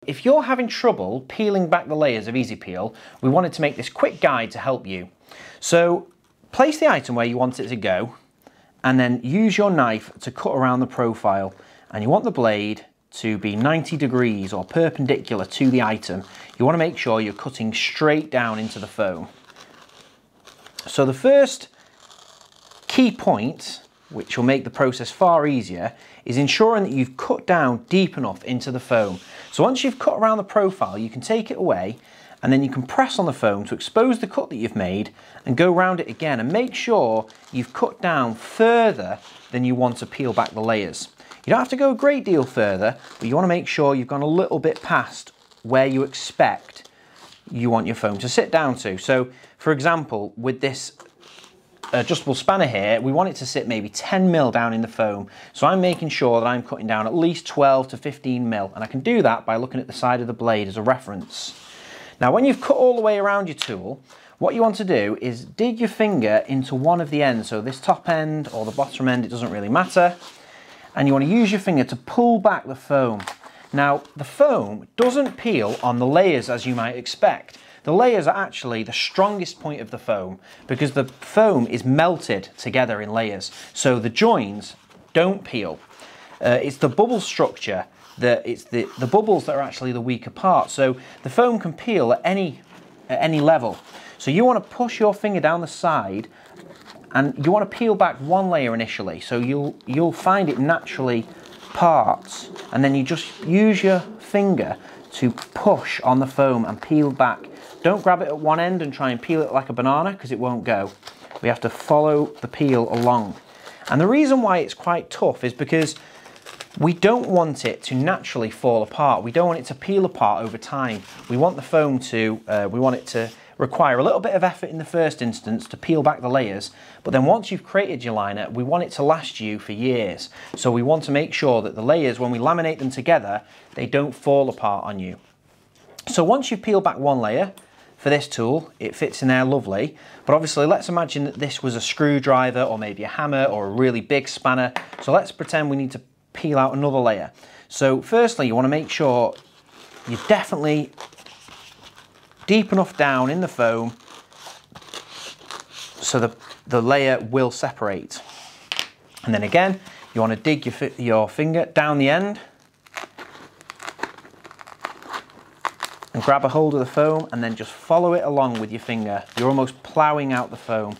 If you're having trouble peeling back the layers of Easy Peel, we wanted to make this quick guide to help you. So place the item where you want it to go and then use your knife to cut around the profile, and you want the blade to be 90 degrees or perpendicular to the item. You want to make sure you're cutting straight down into the foam. So the first key point, which will make the process far easier, is ensuring that you've cut down deep enough into the foam. So once you've cut around the profile, you can take it away and then you can press on the foam to expose the cut that you've made and go around it again, and make sure you've cut down further than you want to peel back the layers. You don't have to go a great deal further, but you want to make sure you've gone a little bit past where you expect you want your foam to sit down to. So for example, with this adjustable spanner here, we want it to sit maybe 10 mil down in the foam. So I'm making sure that I'm cutting down at least 12 to 15 mil, and I can do that by looking at the side of the blade as a reference. Now when you've cut all the way around your tool, what you want to do is dig your finger into one of the ends, so this top end or the bottom end, it doesn't really matter, and you want to use your finger to pull back the foam. Now the foam doesn't peel on the layers as you might expect. The layers are actually the strongest point of the foam because the foam is melted together in layers, so the joins don't peel. It's the bubble structure, it's the bubbles that are actually the weaker part, so the foam can peel at any level. So you want to push your finger down the side and you want to peel back one layer initially, so you'll find it naturally parts, and then you just use your finger to push on the foam and peel back. Don't grab it at one end and try and peel it like a banana, because it won't go. We have to follow the peel along. And the reason why it's quite tough is because we don't want it to naturally fall apart. We don't want it to peel apart over time. We want the foam to, we want it to require a little bit of effort in the first instance to peel back the layers, but then once you've created your liner, we want it to last you for years. So we want to make sure that the layers, when we laminate them together, they don't fall apart on you. So once you've peeled back one layer, for this tool, it fits in there lovely, but obviously let's imagine that this was a screwdriver or maybe a hammer or a really big spanner. So let's pretend we need to peel out another layer. So firstly, you want to make sure you're definitely deep enough down in the foam so the layer will separate. And then again, you want to dig your finger down the end and grab a hold of the foam and then just follow it along with your finger. You're almost ploughing out the foam.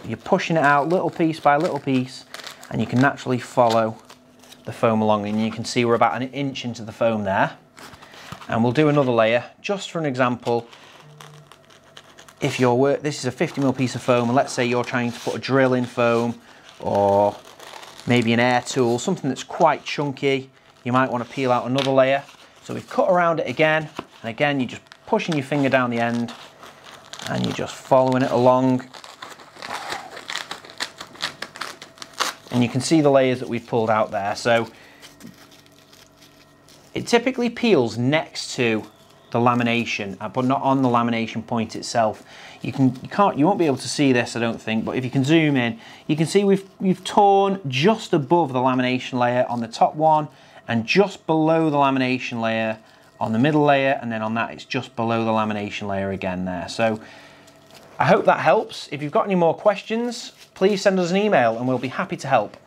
You're pushing it out little piece by little piece, and you can naturally follow the foam along, and you can see we're about an inch into the foam there. And we'll do another layer just for an example. If this is a 50mm piece of foam, and let's say you're trying to put a drill in foam, or maybe an air tool, something that's quite chunky, you might want to peel out another layer. So we've cut around it again, and again you're just pushing your finger down the end and you're just following it along. And you can see the layers that we've pulled out there. So it typically peels next to the lamination, but not on the lamination point itself. You won't be able to see this, I don't think, but if you can zoom in, you can see we've torn just above the lamination layer on the top one, and just below the lamination layer on the middle layer, and then on that it's just below the lamination layer again there. So I hope that helps. If you've got any more questions, please send us an email and we'll be happy to help.